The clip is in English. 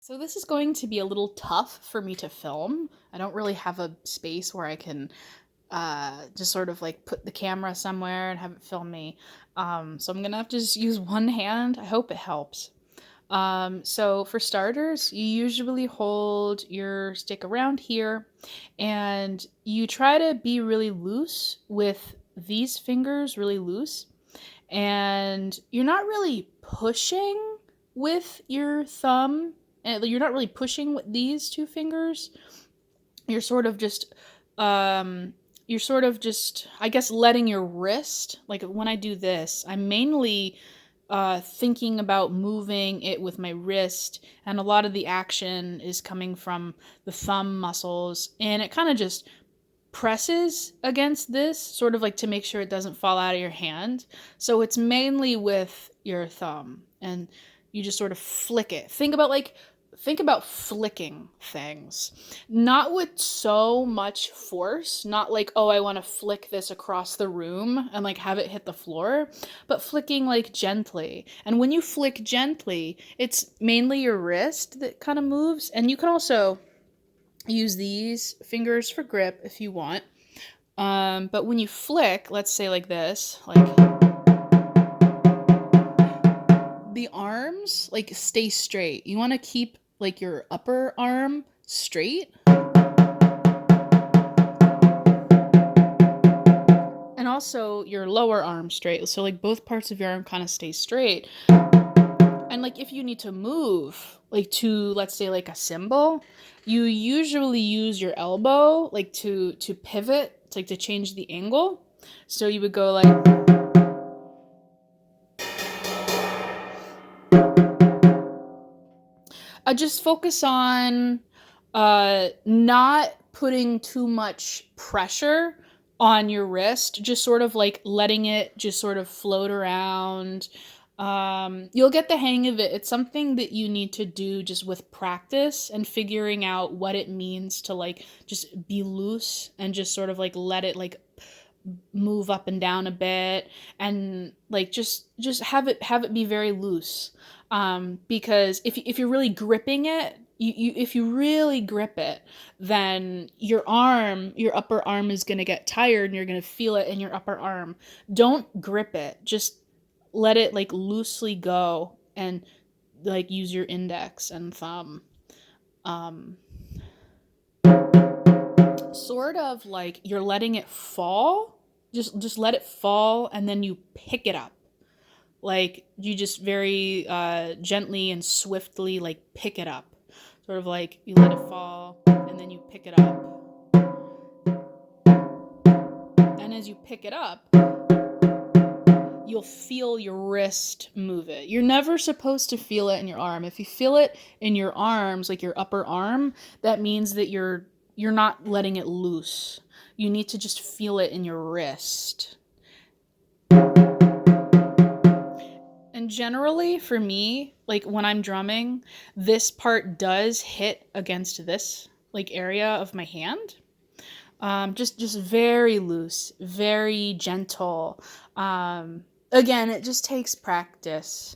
So this is going to be a little tough for me to film. I don't really have a space where I can just sort of like put the camera somewhere and have it film me. So I'm gonna have to just use one hand. I hope it helps. So for starters, you usually hold your stick around here and you try to be really loose with these fingers, really loose. And you're not really pushing with your thumb. And you're not really pushing with these two fingers. You're sort of just I guess letting your wrist, like when I do this, I'm mainly thinking about moving it with my wrist, and a lot of the action is coming from the thumb muscles, and it kind of just presses against this, sort of like to make sure it doesn't fall out of your hand. So it's mainly with your thumb, and you just sort of flick it. Think about flicking things, not with so much force, not like, oh, I want to flick this across the room and like have it hit the floor, but flicking like gently. And when you flick gently, it's mainly your wrist that kind of moves, and you can also use these fingers for grip if you want. But when you flick, let's say like this, like the arms like stay straight. You want to keep like your upper arm straight. And also your lower arm straight. So like both parts of your arm kind of stay straight. And like if you need to move like to, let's say, like a cymbal, you usually use your elbow like to pivot, like to change the angle. So you would go like, just focus on not putting too much pressure on your wrist, just sort of like letting it just sort of float around. You'll get the hang of it. It's something that you need to do just with practice and figuring out what it means to like just be loose and just sort of like let it like move up and down a bit, and like just have it be very loose. Because if you're really gripping it, if you really grip it, then your upper arm is going to get tired and you're going to feel it in your upper arm. Don't grip it, just let it like loosely go, and like use your index and thumb. um Sort of like you're letting it fall. Just let it fall, and then you pick it up. Like you just very gently and swiftly like pick it up. Sort of like you let it fall and then you pick it up. And as you pick it up, you'll feel your wrist move it. You're never supposed to feel it in your arm. If you feel it in your arms, like your upper arm, that means that you're not letting it loose. You need to just feel it in your wrist. And generally for me, like when I'm drumming, this part does hit against this like area of my hand. Just very loose, very gentle. Again, it just takes practice.